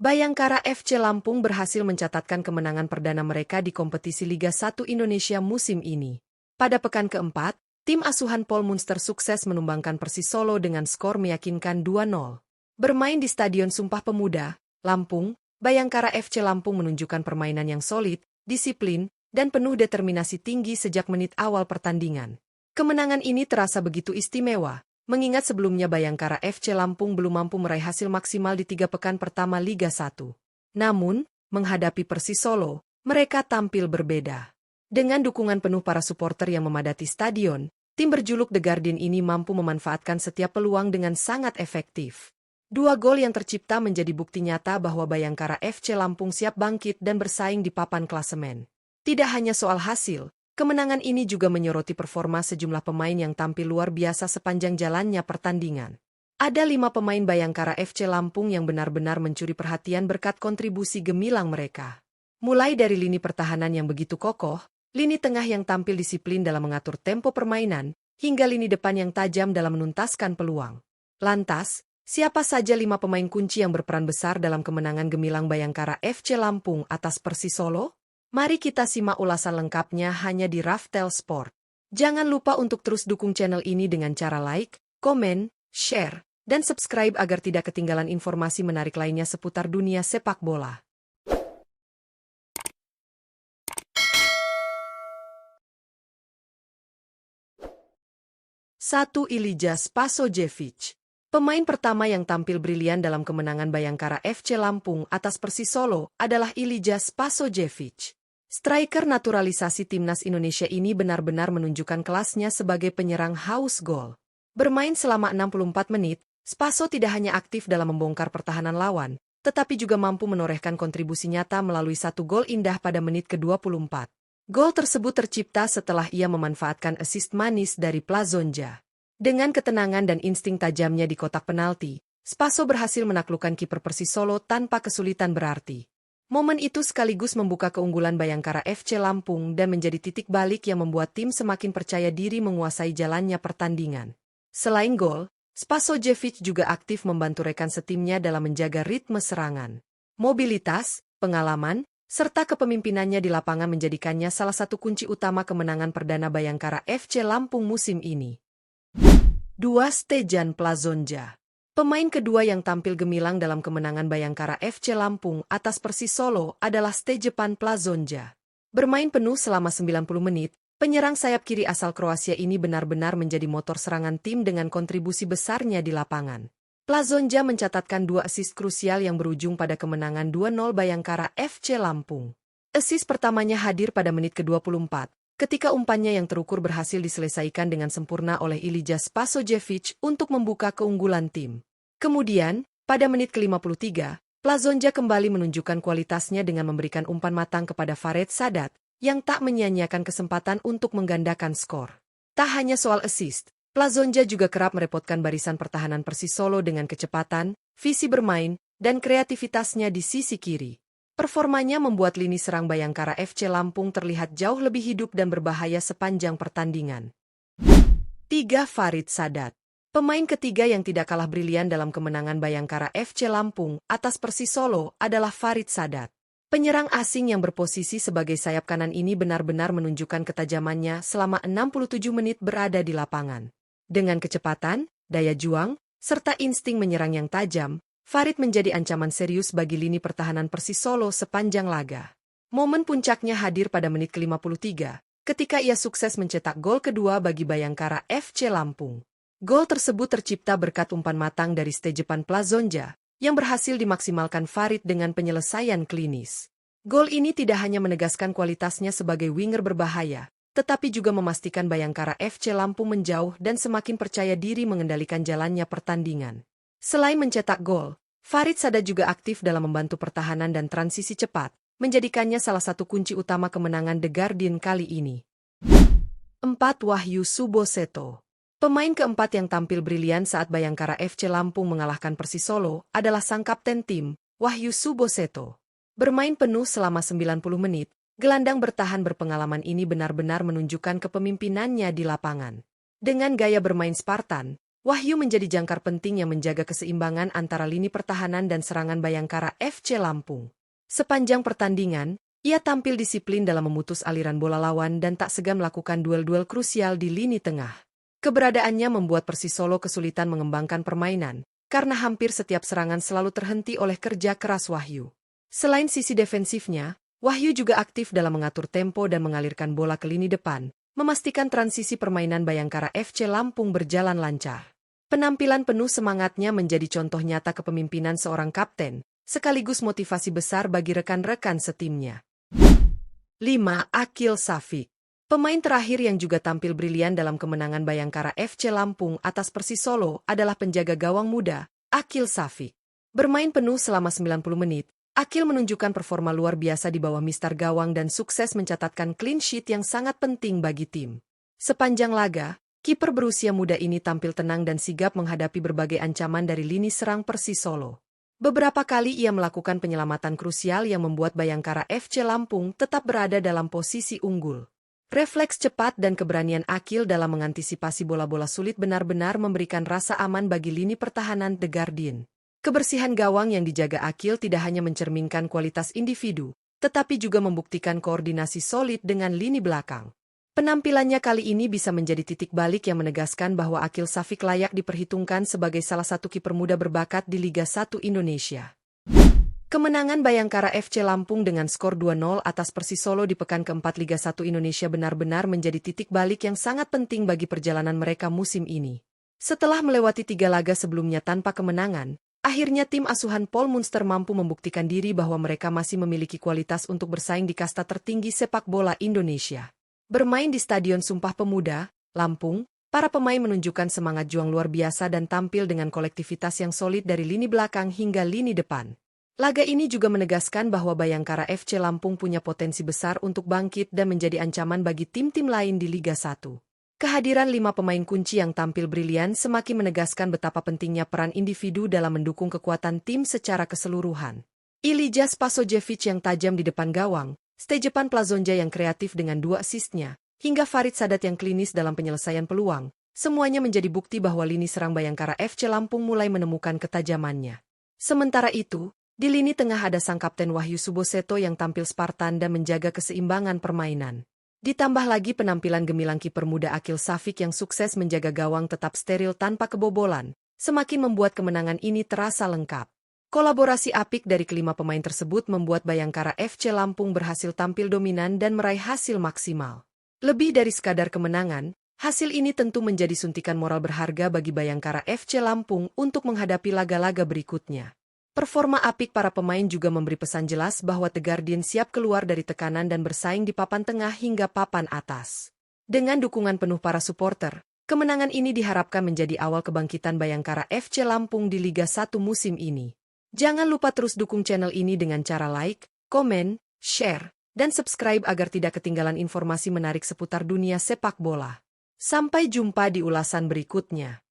Bayangkara FC Lampung berhasil mencatatkan kemenangan perdana mereka di kompetisi Liga 1 Indonesia musim ini. Pada pekan keempat, tim asuhan Paul Munster sukses menumbangkan Persis Solo dengan skor meyakinkan 2-0. Bermain di Stadion Sumpah Pemuda, Lampung, Bayangkara FC Lampung menunjukkan permainan yang solid, disiplin, dan penuh determinasi tinggi sejak menit awal pertandingan. Kemenangan ini terasa begitu istimewa, mengingat sebelumnya Bayangkara FC Lampung belum mampu meraih hasil maksimal di 3 pekan pertama Liga 1. Namun, menghadapi Persis Solo, mereka tampil berbeda. Dengan dukungan penuh para supporter yang memadati stadion, tim berjuluk The Guardian ini mampu memanfaatkan setiap peluang dengan sangat efektif. 2 gol yang tercipta menjadi bukti nyata bahwa Bayangkara FC Lampung siap bangkit dan bersaing di papan klasemen. Tidak hanya soal hasil, kemenangan ini juga menyoroti performa sejumlah pemain yang tampil luar biasa sepanjang jalannya pertandingan. Ada 5 pemain Bayangkara FC Lampung yang benar-benar mencuri perhatian berkat kontribusi gemilang mereka. Mulai dari lini pertahanan yang begitu kokoh, lini tengah yang tampil disiplin dalam mengatur tempo permainan, hingga lini depan yang tajam dalam menuntaskan peluang. Lantas, siapa saja 5 pemain kunci yang berperan besar dalam kemenangan gemilang Bayangkara FC Lampung atas Persis Solo? Mari kita simak ulasan lengkapnya hanya di Raftel Sport. Jangan lupa untuk terus dukung channel ini dengan cara like, komen, share, dan subscribe agar tidak ketinggalan informasi menarik lainnya seputar dunia sepak bola. 1. Ilija Spasojevic. Pemain pertama yang tampil brilian dalam kemenangan Bayangkara FC Lampung atas Persis Solo adalah Ilija Spasojevic. Striker naturalisasi timnas Indonesia ini benar-benar menunjukkan kelasnya sebagai penyerang haus gol. Bermain selama 64 menit, Spaso tidak hanya aktif dalam membongkar pertahanan lawan, tetapi juga mampu menorehkan kontribusi nyata melalui 1 gol indah pada menit ke-24. Gol tersebut tercipta setelah ia memanfaatkan assist manis dari Plazonja. Dengan ketenangan dan insting tajamnya di kotak penalti, Spaso berhasil menaklukkan kiper Persis Solo tanpa kesulitan berarti. Momen itu sekaligus membuka keunggulan Bayangkara FC Lampung dan menjadi titik balik yang membuat tim semakin percaya diri menguasai jalannya pertandingan. Selain gol, Spasojevic juga aktif membantu rekan setimnya dalam menjaga ritme serangan. Mobilitas, pengalaman, serta kepemimpinannya di lapangan menjadikannya salah satu kunci utama kemenangan perdana Bayangkara FC Lampung musim ini. 2. Stejan Plazonja. Pemain kedua yang tampil gemilang dalam kemenangan Bayangkara FC Lampung atas Persis Solo adalah Stejepan Plazonja. Bermain penuh selama 90 menit, penyerang sayap kiri asal Kroasia ini benar-benar menjadi motor serangan tim dengan kontribusi besarnya di lapangan. Plazonja mencatatkan 2 assist krusial yang berujung pada kemenangan 2-0 Bayangkara FC Lampung. Assist pertamanya hadir pada menit ke-24, ketika umpannya yang terukur berhasil diselesaikan dengan sempurna oleh Ilija Spasojevic untuk membuka keunggulan tim. Kemudian, pada menit ke-53, Plazonja kembali menunjukkan kualitasnya dengan memberikan umpan matang kepada Farid Sadat, yang tak menyia-nyiakan kesempatan untuk menggandakan skor. Tak hanya soal assist, Plazonja juga kerap merepotkan barisan pertahanan Persis Solo dengan kecepatan, visi bermain, dan kreativitasnya di sisi kiri. Performanya membuat lini serang Bayangkara FC Lampung terlihat jauh lebih hidup dan berbahaya sepanjang pertandingan. 3. Farid Sadat. Pemain ketiga yang tidak kalah brilian dalam kemenangan Bayangkara FC Lampung atas Persis Solo adalah Farid Sadat. Penyerang asing yang berposisi sebagai sayap kanan ini benar-benar menunjukkan ketajamannya selama 67 menit berada di lapangan. Dengan kecepatan, daya juang, serta insting menyerang yang tajam, Farid menjadi ancaman serius bagi lini pertahanan Persis Solo sepanjang laga. Momen puncaknya hadir pada menit ke-53, ketika ia sukses mencetak gol kedua bagi Bayangkara FC Lampung. Gol tersebut tercipta berkat umpan matang dari Stejepan Plazonja, yang berhasil dimaksimalkan Farid dengan penyelesaian klinis. Gol ini tidak hanya menegaskan kualitasnya sebagai winger berbahaya, tetapi juga memastikan Bayangkara FC Lampung menjauh dan semakin percaya diri mengendalikan jalannya pertandingan. Selain mencetak gol, Farid Sadat juga aktif dalam membantu pertahanan dan transisi cepat, menjadikannya salah satu kunci utama kemenangan The Guardian kali ini. 4. Wahyu Suboseto. Pemain keempat yang tampil brilian saat Bayangkara FC Lampung mengalahkan Persis Solo adalah sang kapten tim, Wahyu Suboseto. Bermain penuh selama 90 menit, gelandang bertahan berpengalaman ini benar-benar menunjukkan kepemimpinannya di lapangan. Dengan gaya bermain Spartan, Wahyu menjadi jangkar penting yang menjaga keseimbangan antara lini pertahanan dan serangan Bayangkara FC Lampung. Sepanjang pertandingan, ia tampil disiplin dalam memutus aliran bola lawan dan tak segan melakukan duel-duel krusial di lini tengah. Keberadaannya membuat Persisolo kesulitan mengembangkan permainan, karena hampir setiap serangan selalu terhenti oleh kerja keras Wahyu. Selain sisi defensifnya, Wahyu juga aktif dalam mengatur tempo dan mengalirkan bola ke lini depan, memastikan transisi permainan Bayangkara FC Lampung berjalan lancar. Penampilan penuh semangatnya menjadi contoh nyata kepemimpinan seorang kapten, sekaligus motivasi besar bagi rekan-rekan setimnya. 5. Akil Safik. Pemain terakhir yang juga tampil brilian dalam kemenangan Bayangkara FC Lampung atas Persisolo adalah penjaga gawang muda, Akil Safik. Bermain penuh selama 90 menit, Akil menunjukkan performa luar biasa di bawah mister gawang dan sukses mencatatkan clean sheet yang sangat penting bagi tim. Sepanjang laga, kiper berusia muda ini tampil tenang dan sigap menghadapi berbagai ancaman dari lini serang Persisolo. Beberapa kali ia melakukan penyelamatan krusial yang membuat Bayangkara FC Lampung tetap berada dalam posisi unggul. Refleks cepat dan keberanian Akil dalam mengantisipasi bola-bola sulit benar-benar memberikan rasa aman bagi lini pertahanan The Guardian. Kebersihan gawang yang dijaga Akil tidak hanya mencerminkan kualitas individu, tetapi juga membuktikan koordinasi solid dengan lini belakang. Penampilannya kali ini bisa menjadi titik balik yang menegaskan bahwa Akil Safik layak diperhitungkan sebagai salah satu kiper muda berbakat di Liga 1 Indonesia. Kemenangan Bayangkara FC Lampung dengan skor 2-0 atas Persisolo di pekan keempat Liga 1 Indonesia benar-benar menjadi titik balik yang sangat penting bagi perjalanan mereka musim ini. Setelah melewati 3 laga sebelumnya tanpa kemenangan, akhirnya tim asuhan Paul Munster mampu membuktikan diri bahwa mereka masih memiliki kualitas untuk bersaing di kasta tertinggi sepak bola Indonesia. Bermain di Stadion Sumpah Pemuda, Lampung, para pemain menunjukkan semangat juang luar biasa dan tampil dengan kolektivitas yang solid dari lini belakang hingga lini depan. Laga ini juga menegaskan bahwa Bayangkara FC Lampung punya potensi besar untuk bangkit dan menjadi ancaman bagi tim-tim lain di Liga 1. Kehadiran 5 pemain kunci yang tampil brilian semakin menegaskan betapa pentingnya peran individu dalam mendukung kekuatan tim secara keseluruhan. Ilija Spasojevic yang tajam di depan gawang, Stejepan Plazonja yang kreatif dengan 2 asisnya, hingga Farid Sadat yang klinis dalam penyelesaian peluang, semuanya menjadi bukti bahwa lini serang Bayangkara FC Lampung mulai menemukan ketajamannya. Sementara itu, di lini tengah ada sang kapten Wahyu Suboseto yang tampil Spartan dan menjaga keseimbangan permainan. Ditambah lagi penampilan gemilang kiper muda Akil Safik yang sukses menjaga gawang tetap steril tanpa kebobolan, semakin membuat kemenangan ini terasa lengkap. Kolaborasi apik dari kelima pemain tersebut membuat Bayangkara FC Lampung berhasil tampil dominan dan meraih hasil maksimal. Lebih dari sekadar kemenangan, hasil ini tentu menjadi suntikan moral berharga bagi Bayangkara FC Lampung untuk menghadapi laga-laga berikutnya. Performa apik para pemain juga memberi pesan jelas bahwa The Guardian siap keluar dari tekanan dan bersaing di papan tengah hingga papan atas. Dengan dukungan penuh para supporter, kemenangan ini diharapkan menjadi awal kebangkitan Bayangkara FC Lampung di Liga 1 musim ini. Jangan lupa terus dukung channel ini dengan cara like, komen, share, dan subscribe agar tidak ketinggalan informasi menarik seputar dunia sepak bola. Sampai jumpa di ulasan berikutnya.